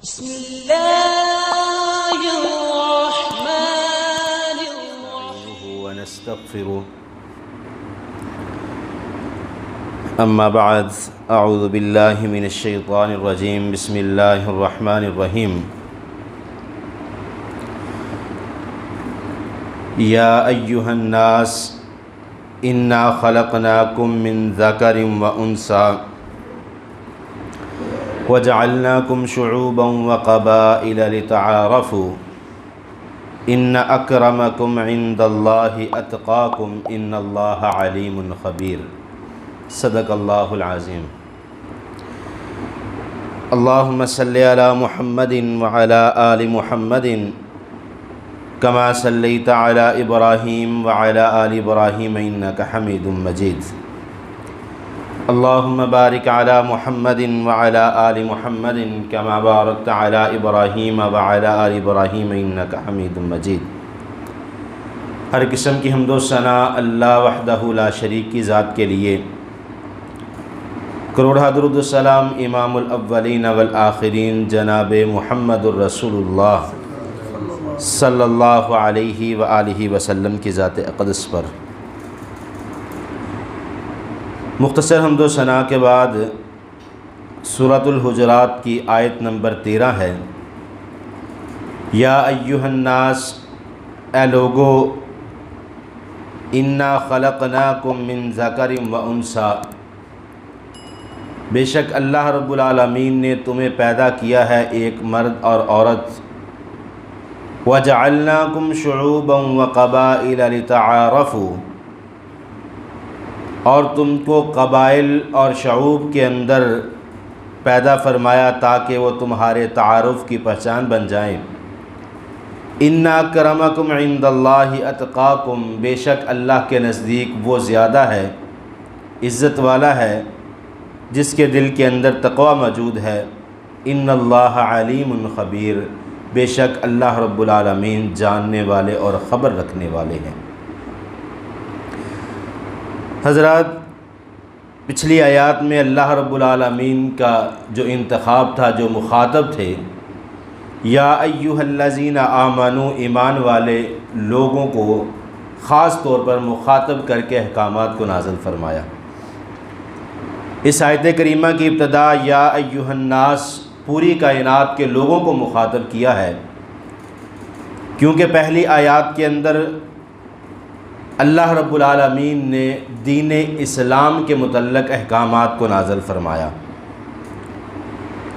بسم الله الرحمن الرحيم ونستغفره. أما بعد، أعوذ بالله من الشيطان الرجيم. بسم الله الرحمن الرحيم. يا أيها الناس إنا خلقناكم من ذكر وأنثى وجعلناكم شعوبا وقبائل لتعارفوا إن أكرمكم عند الله أتقاكم إن الله عليم خبير. صدق الله العظيم. اللهم صل على محمد وعلى آل محمد كما صليت على إبراهيم وعلى آل إبراهيم إنك حميد مجيد. اللهم بارك على محمد وعلى آل محمد كما باركت على إبراهيم وعلى آل إبراهيم إنك حميد مجيد. ہر قسم کی حمد و ثنا اللہ وحدہ لا شریک کی ذات کے لیے، کروڑہ درود و سلام امام الاولین والآخرین جناب محمد الرسول اللہ صلی اللہ علیہ وآلہ وسلم کی ذات اقدس پر۔ مختصر حمد و ثنا کے بعد سورۃ الحجرات کی آیت نمبر 13 ہے، یا ایہا الناس، اے لوگو، انا خلقناکم من ذکر و انثی، بے شک اللہ رب العالمین نے تمہیں پیدا کیا ہے ایک مرد اور عورت، وجعلناکم شعوبا وقبائل لتعارفوا، اور تم کو قبائل اور شعوب کے اندر پیدا فرمایا تاکہ وہ تمہارے تعارف کی پہچان بن جائیں۔ ان اکرمکم عند اللہ اتقاکم، بے شک اللہ کے نزدیک وہ زیادہ ہے، عزت والا ہے، جس کے دل کے اندر تقوی موجود ہے۔ ان اللہ علیم خبیر، بے شک اللہ رب العالمین جاننے والے اور خبر رکھنے والے ہیں۔ حضرات، پچھلی آیات میں اللہ رب العالمین کا جو انتخاب تھا، جو مخاطب تھے، یا ایھا الذین آمنوا، ایمان والے لوگوں کو خاص طور پر مخاطب کر کے احکامات کو نازل فرمایا۔ اس آیت کریمہ کی ابتدا یا ایھا الناس پوری کائنات کے لوگوں کو مخاطب کیا ہے، کیونکہ پہلی آیات کے اندر اللہ رب العالمین نے دین اسلام کے متعلق احکامات کو نازل فرمایا،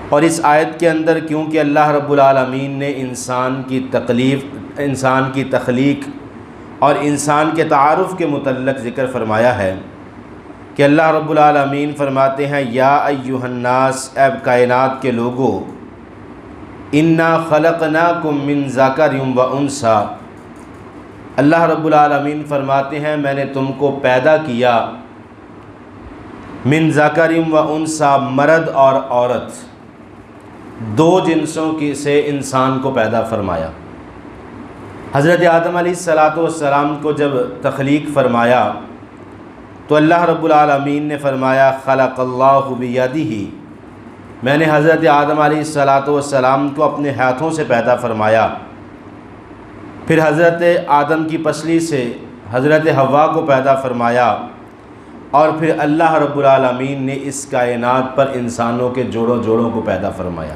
اور اس آیت کے اندر کیونکہ اللہ رب العالمین نے انسان کی تخلیق اور انسان کے تعارف کے متعلق ذکر فرمایا ہے کہ اللہ رب العالمین فرماتے ہیں، یا ایھا الناس، اے کائنات کے لوگو، انا خلقناکم من ذکر و انثی، اللہ رب العالمین فرماتے ہیں میں نے تم کو پیدا کیا من ذکر و انثی، مرد اور عورت، دو جنسوں سے انسان کو پیدا فرمایا۔ حضرت آدم علیہ السلام کو جب تخلیق فرمایا تو اللہ رب العالمین نے فرمایا خلق اللہ بیدہ، میں نے حضرت آدم علیہ السلام کو اپنے ہاتھوں سے پیدا فرمایا۔ پھر حضرت آدم کی پسلی سے حضرت حوا کو پیدا فرمایا، اور پھر اللہ رب العالمین نے اس کائنات پر انسانوں کے جوڑوں کو پیدا فرمایا۔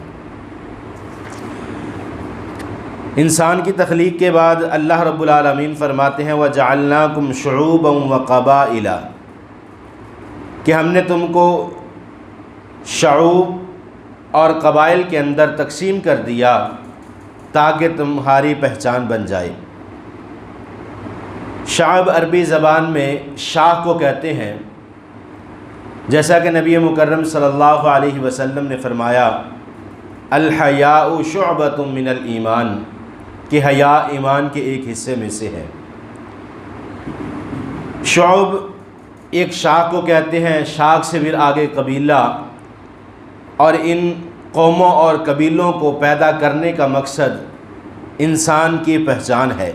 انسان کی تخلیق کے بعد اللہ رب العالمین فرماتے ہیں وَجَعَلْنَاكُمْ شُعُوبًا وَقَبَائِلَ، کہ ہم نے تم کو شعوب اور قبائل کے اندر تقسیم کر دیا تاکہ تمہاری پہچان بن جائے۔ شعب عربی زبان میں شاخ کو کہتے ہیں، جیسا کہ نبی مکرم صلی اللہ علیہ وسلم نے فرمایا الحیاء شعبۃ من الایمان، کہ حیا ایمان کے ایک حصے میں سے ہے۔ شعب ایک شاخ کو کہتے ہیں، شاخ سے پھر آگے قبیلہ، اور ان قوموں اور قبیلوں کو پیدا کرنے کا مقصد انسان کی پہچان ہے۔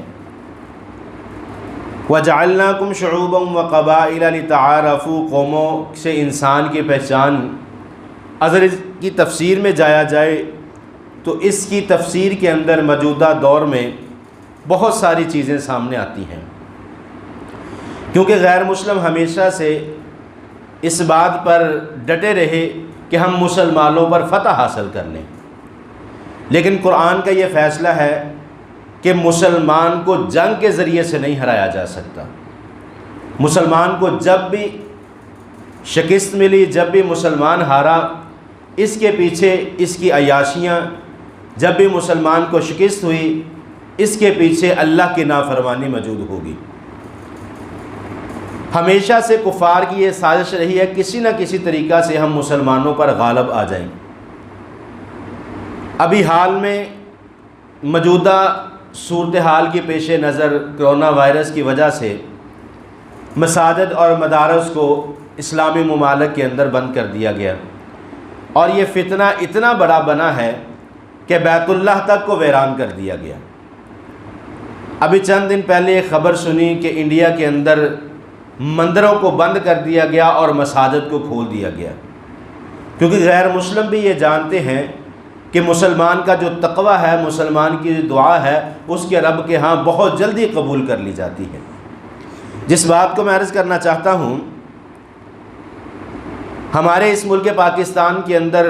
وَجَعَلْنَاكُمْ شُعُوبًا وَقَبَائِلَ لِتَعَارَفُوا، قوموں سے انسان کی پہچان۔ اگر اس کی تفسیر میں جایا جائے تو اس کی تفسیر کے اندر موجودہ دور میں بہت ساری چیزیں سامنے آتی ہیں، کیونکہ غیر مسلم ہمیشہ سے اس بات پر ڈٹے رہے کہ ہم مسلمانوں پر فتح حاصل کر لیں، لیکن قرآن کا یہ فیصلہ ہے کہ مسلمان کو جنگ کے ذریعے سے نہیں ہرایا جا سکتا۔ مسلمان کو جب بھی شکست ملی، جب بھی مسلمان ہارا، اس کے پیچھے اس کی عیاشیاں، جب بھی مسلمان کو شکست ہوئی اس کے پیچھے اللہ کی نافرمانی موجود ہوگی۔ ہمیشہ سے کفار کی یہ سازش رہی ہے کسی نہ کسی طریقہ سے ہم مسلمانوں پر غالب آ جائیں۔ ابھی حال میں موجودہ صورتحال کی پیش نظر کرونا وائرس کی وجہ سے مساجد اور مدارس کو اسلامی ممالک کے اندر بند کر دیا گیا، اور یہ فتنہ اتنا بڑا بنا ہے کہ بیت اللہ تک کو ویران کر دیا گیا۔ ابھی چند دن پہلے ایک خبر سنی کہ انڈیا کے اندر مندروں کو بند کر دیا گیا اور مساجد کو کھول دیا گیا، کیونکہ غیر مسلم بھی یہ جانتے ہیں کہ مسلمان کا جو تقوی ہے، مسلمان کی جو دعا ہے، اس کے رب کے ہاں بہت جلدی قبول کر لی جاتی ہے۔ جس بات کو میں عرض کرنا چاہتا ہوں، ہمارے اس ملک پاکستان کے اندر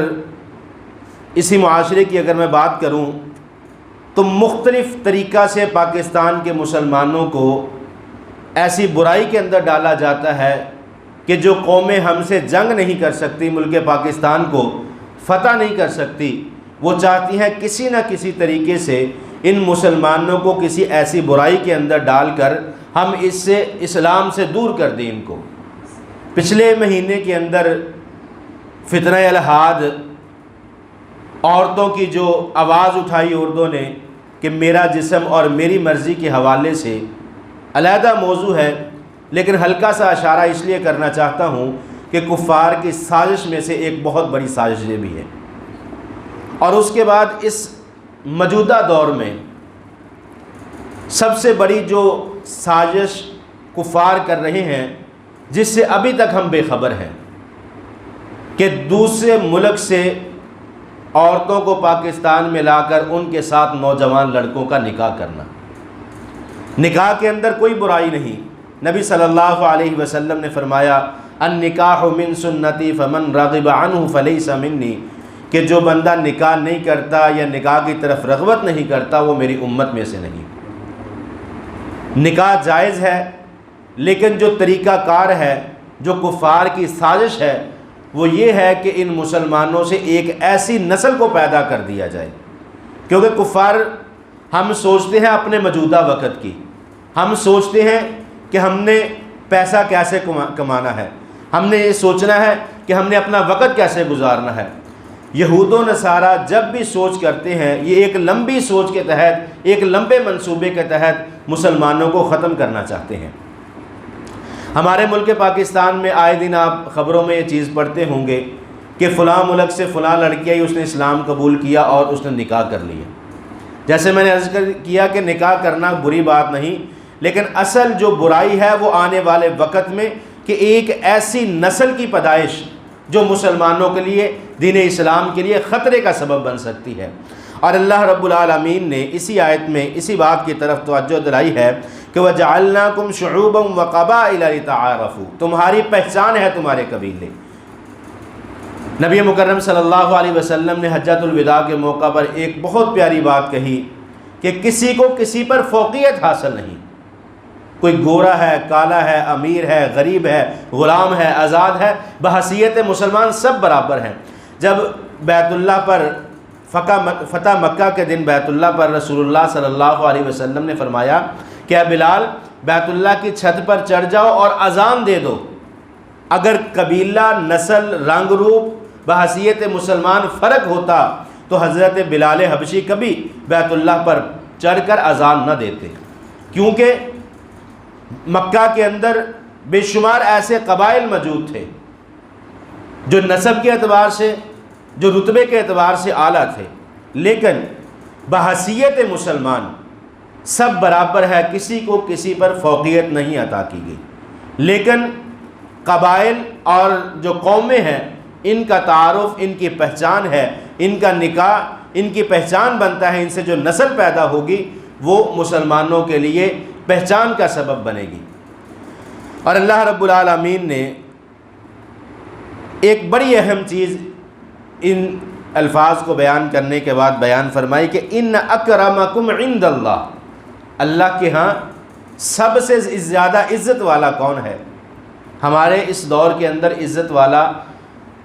اسی معاشرے کی اگر میں بات کروں تو مختلف طریقہ سے پاکستان کے مسلمانوں کو ایسی برائی کے اندر ڈالا جاتا ہے کہ جو قومیں ہم سے جنگ نہیں کر سکتی، ملک پاکستان کو فتح نہیں کر سکتی، وہ چاہتی ہیں کسی نہ کسی طریقے سے ان مسلمانوں کو کسی ایسی برائی کے اندر ڈال کر ہم اس سے اسلام سے دور کر دیں ان کو۔ پچھلے مہینے کے اندر فتنہ الحاد، عورتوں کی جو آواز اٹھائی اردو نے کہ میرا جسم اور میری مرضی کے حوالے سے علیحدہ موضوع ہے، لیکن ہلکا سا اشارہ اس لیے کرنا چاہتا ہوں کہ کفار کی سازش میں سے ایک بہت بڑی سازش یہ بھی ہے۔ اور اس کے بعد اس موجودہ دور میں سب سے بڑی جو سازش کفار کر رہے ہیں، جس سے ابھی تک ہم بے خبر ہیں، کہ دوسرے ملک سے عورتوں کو پاکستان میں لا کر ان کے ساتھ نوجوان لڑکوں کا نکاح کرنا۔ نکاح کے اندر کوئی برائی نہیں، نبی صلی اللہ علیہ وسلم نے فرمایا النکاح من سنتی فمن رغب عنہ فلیس منی، کہ جو بندہ نکاح نہیں کرتا یا نکاح کی طرف رغبت نہیں کرتا وہ میری امت میں سے نہیں۔ نکاح جائز ہے، لیکن جو طریقہ کار ہے، جو کفار کی سازش ہے، وہ یہ ہے کہ ان مسلمانوں سے ایک ایسی نسل کو پیدا کر دیا جائے، کیونکہ کفار، ہم سوچتے ہیں اپنے موجودہ وقت کی، ہم سوچتے ہیں کہ ہم نے پیسہ کیسے کمانا ہے، ہم نے یہ سوچنا ہے کہ ہم نے اپنا وقت کیسے گزارنا ہے۔ یہود و نصارہ جب بھی سوچ کرتے ہیں، یہ ایک لمبی سوچ کے تحت، ایک لمبے منصوبے کے تحت مسلمانوں کو ختم کرنا چاہتے ہیں۔ ہمارے ملک پاکستان میں آئے دن آپ خبروں میں یہ چیز پڑھتے ہوں گے کہ فلاں ملک سے فلاں لڑکی آئی، اس نے اسلام قبول کیا اور اس نے نکاح کر لیا۔ جیسے میں نے عرض کیا کہ نکاح کرنا بری بات نہیں، لیکن اصل جو برائی ہے وہ آنے والے وقت میں کہ ایک ایسی نسل کی پیدائش جو مسلمانوں کے لیے، دین اسلام کے لیے خطرے کا سبب بن سکتی ہے۔ اور اللہ رب العالمین نے اسی آیت میں اسی بات کی طرف توجہ دلائی ہے کہ وَجَعَلْنَاكُمْ شُعُوبًا وَقَبَائِلَ لِتَعَارَفُوا، تمہاری پہچان ہے تمہارے قبیلے۔ نبی مکرم صلی اللہ علیہ وسلم نے حجۃ الوداع کے موقع پر ایک بہت پیاری بات کہی کہ کسی کو کسی پر فوقیت حاصل نہیں، کوئی گورا ہے، کالا ہے، امیر ہے، غریب ہے، غلام ہے، آزاد ہے، بحیثیت مسلمان سب برابر ہیں۔ جب بیت اللہ پر فتح مکہ کے دن بیت اللہ پر رسول اللہ صلی اللہ علیہ وسلم نے فرمایا کہ اے بلال، بیت اللہ کی چھت پر چڑھ جاؤ اور اذان دے دو۔ اگر قبیلہ، نسل، رنگ روپ، بحیثیت مسلمان فرق ہوتا تو حضرت بلال حبشی کبھی بیت اللہ پر چڑھ کر اذان نہ دیتے، کیونکہ مکہ کے اندر بے شمار ایسے قبائل موجود تھے جو نسب کے اعتبار سے، جو رتبے کے اعتبار سے اعلیٰ تھے، لیکن بحیثیت مسلمان سب برابر ہے، کسی کو کسی پر فوقیت نہیں عطا کی گئی۔ لیکن قبائل اور جو قومیں ہیں، ان کا تعارف، ان کی پہچان ہے، ان کا نکاح ان کی پہچان بنتا ہے، ان سے جو نسل پیدا ہوگی وہ مسلمانوں کے لیے پہچان کا سبب بنے گی۔ اور اللہ رب العالمین نے ایک بڑی اہم چیز ان الفاظ کو بیان کرنے کے بعد بیان فرمائی کہ ان اکرمکم عند اللہ، اللہ کے ہاں سب سے زیادہ عزت والا کون ہے؟ ہمارے اس دور کے اندر عزت والا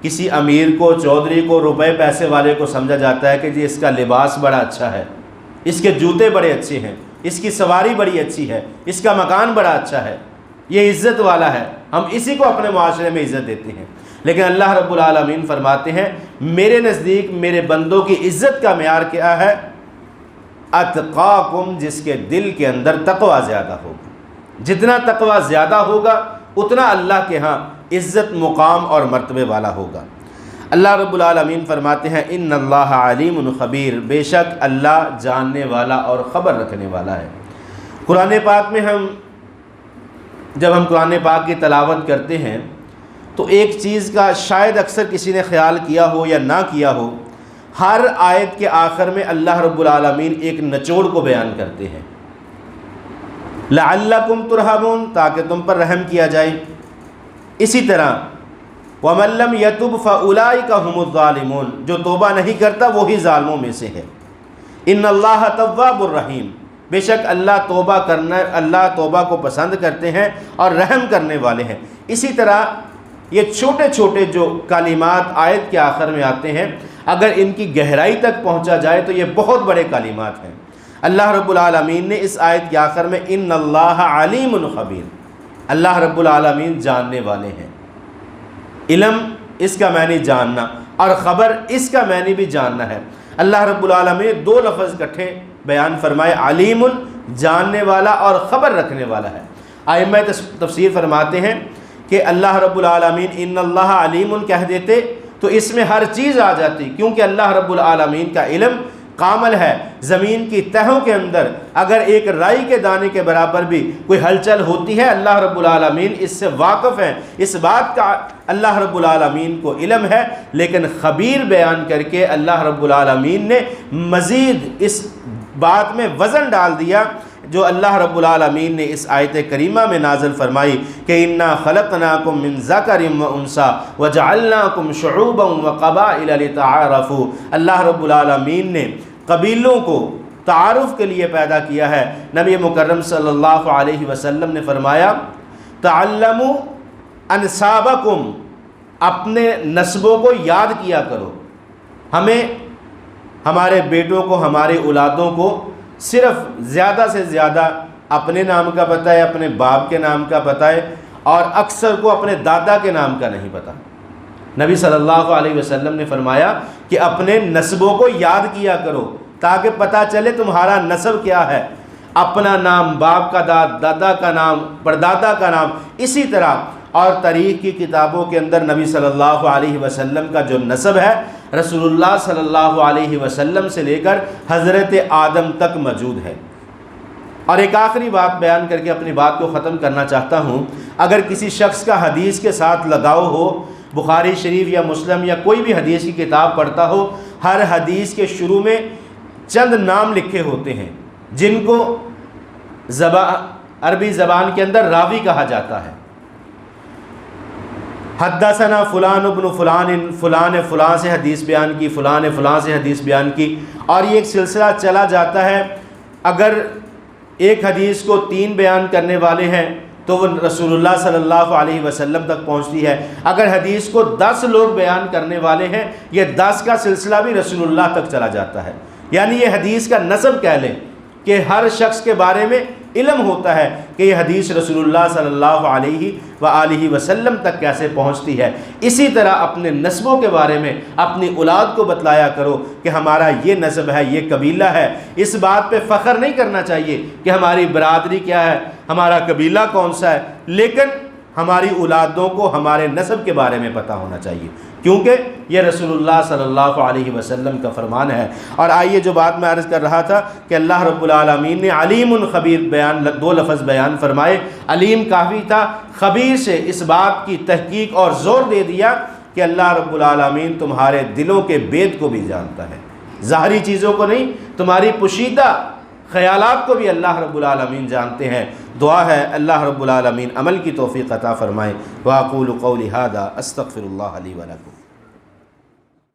کسی امیر کو، چودھری کو، روپے پیسے والے کو سمجھا جاتا ہے کہ جی اس کا لباس بڑا اچھا ہے، اس کے جوتے بڑے اچھے ہیں، اس کی سواری بڑی اچھی ہے، اس کا مکان بڑا اچھا ہے، یہ عزت والا ہے، ہم اسی کو اپنے معاشرے میں عزت دیتے ہیں۔ لیکن اللہ رب العالمین فرماتے ہیں میرے نزدیک میرے بندوں کی عزت کا معیار کیا ہے؟ اتقاکم، جس کے دل کے اندر تقوی زیادہ ہوگا۔ جتنا تقوی زیادہ ہوگا اتنا اللہ کے ہاں عزت، مقام اور مرتبے والا ہوگا۔ اللہ رب العالمین فرماتے ہیں ان اللہ علیم خبیر، بے شک اللہ جاننے والا اور خبر رکھنے والا ہے۔ قرآن پاک میں جب ہم قرآن پاک کی تلاوت کرتے ہیں تو ایک چیز کا شاید اکثر کسی نے خیال کیا ہو یا نہ کیا ہو، ہر آیت کے آخر میں اللہ رب العالمین ایک نچوڑ کو بیان کرتے ہیں، لعلکم ترحمون، تاکہ تم پر رحم کیا جائے۔ اسی طرح وَمَن لَّمْ يَتُبْ فَأُولَٰئِكَ هُمُ الظَّالِمُونَ، جو توبہ نہیں کرتا وہی ظالموں میں سے ہے۔ ان اللہ تواب الرحیم، بے شک اللہ توبہ کو پسند کرتے ہیں اور رحم کرنے والے ہیں۔ اسی طرح یہ چھوٹے چھوٹے جو کلمات آیت کے آخر میں آتے ہیں، اگر ان کی گہرائی تک پہنچا جائے تو یہ بہت بڑے کلمات ہیں۔ اللہ رب العالمین نے اس آیت کے آخر میں ان اللہ علیم خبیر، اللہ رب العالمین جاننے والے ہیں۔ علم اس کا معنی جاننا اور خبر اس کا معنی بھی جاننا ہے۔ اللہ رب العالمین نے دو لفظ اکٹھے بیان فرمائے، علیم جاننے والا اور خبر رکھنے والا ہے۔ ائمہ تفسیر فرماتے ہیں کہ اللہ رب العالمین ان اللہ علیم کہہ دیتے تو اس میں ہر چیز آ جاتی، کیونکہ اللہ رب العالمین کا علم کامل ہے۔ زمین کی تہوں کے اندر اگر ایک رائی کے دانے کے برابر بھی کوئی ہلچل ہوتی ہے، اللہ رب العالمین اس سے واقف ہیں، اس بات کا اللہ رب العالمین کو علم ہے۔ لیکن خبیر بیان کر کے اللہ رب العالمین نے مزید اس بات میں وزن ڈال دیا جو اللہ رب العالمین نے اس آیت کریمہ میں نازل فرمائی کہ انا خلقناکم من ذکر و انثی وجعلناکم شعوبا وقبائل لتعارفوا، اللہ رب العالمین نے قبیلوں کو تعارف کے لیے پیدا کیا ہے۔ نبی مکرم صلی اللہ علیہ وسلم نے فرمایا تعلموا انسابکم، اپنے نسبوں کو یاد کیا کرو۔ ہمیں ہمارے بیٹوں کو، ہماری اولادوں کو صرف زیادہ سے زیادہ اپنے نام کا پتہ ہے، اپنے باپ کے نام کا پتہ ہے، اور اکثر کو اپنے دادا کے نام کا نہیں پتہ۔ نبی صلی اللہ علیہ وسلم نے فرمایا کہ اپنے نسبوں کو یاد کیا کرو تاکہ پتہ چلے تمہارا نسب کیا ہے، اپنا نام، باپ کا دادا کا نام، پردادا کا نام۔ اسی طرح اور تاریخ کی کتابوں کے اندر نبی صلی اللہ علیہ وسلم کا جو نسب ہے رسول اللہ صلی اللہ علیہ وسلم سے لے کر حضرت آدم تک موجود ہے۔ اور ایک آخری بات بیان کر کے اپنی بات کو ختم کرنا چاہتا ہوں، اگر کسی شخص کا حدیث کے ساتھ لگاؤ ہو، بخاری شریف یا مسلم یا کوئی بھی حدیث کی کتاب پڑھتا ہو، ہر حدیث کے شروع میں چند نام لکھے ہوتے ہیں جن کو عربی زبان کے اندر راوی کہا جاتا ہے۔ حدثنا فلان ابن فلان، فلان نے فلاں سے حدیث بیان کی، فلان نے فلاں سے حدیث بیان کی، اور یہ ایک سلسلہ چلا جاتا ہے۔ اگر ایک حدیث کو 3 بیان کرنے والے ہیں تو وہ رسول اللہ صلی اللہ علیہ وسلم تک پہنچتی ہے۔ اگر حدیث کو 10 لوگ بیان کرنے والے ہیں، یہ 10 کا سلسلہ بھی رسول اللہ تک چلا جاتا ہے۔ یعنی یہ حدیث کا نسب کہہ لیں کہ ہر شخص کے بارے میں علم ہوتا ہے کہ یہ حدیث رسول اللہ صلی اللہ علیہ وآلہ وسلم تک کیسے پہنچتی ہے۔ اسی طرح اپنے نسبوں کے بارے میں اپنی اولاد کو بتلایا کرو کہ ہمارا یہ نسب ہے، یہ قبیلہ ہے۔ اس بات پہ فخر نہیں کرنا چاہیے کہ ہماری برادری کیا ہے، ہمارا قبیلہ کون سا ہے، لیکن ہماری اولادوں کو ہمارے نسب کے بارے میں پتہ ہونا چاہیے، کیونکہ یہ رسول اللہ صلی اللہ علیہ وسلم کا فرمان ہے۔ اور آئیے جو بات میں عرض کر رہا تھا کہ اللہ رب العالمین نے علیم خبیر بیان 2 لفظ بیان فرمائے۔ علیم کافی تھا، خبیر سے اس بات کی تحقیق اور زور دے دیا کہ اللہ رب العالمین تمہارے دلوں کے بید کو بھی جانتا ہے۔ ظاہری چیزوں کو نہیں، تمہاری پوشیدہ خیالات کو بھی اللہ رب العالمین جانتے ہیں۔ دعا ہے اللہ رب العالمین عمل کی توفیق عطا فرمائے۔ وَأَقُولُ قَوْلِي هَذَا أَسْتَغْفِرُ اللَّهَ لِي وَلَكُمْ۔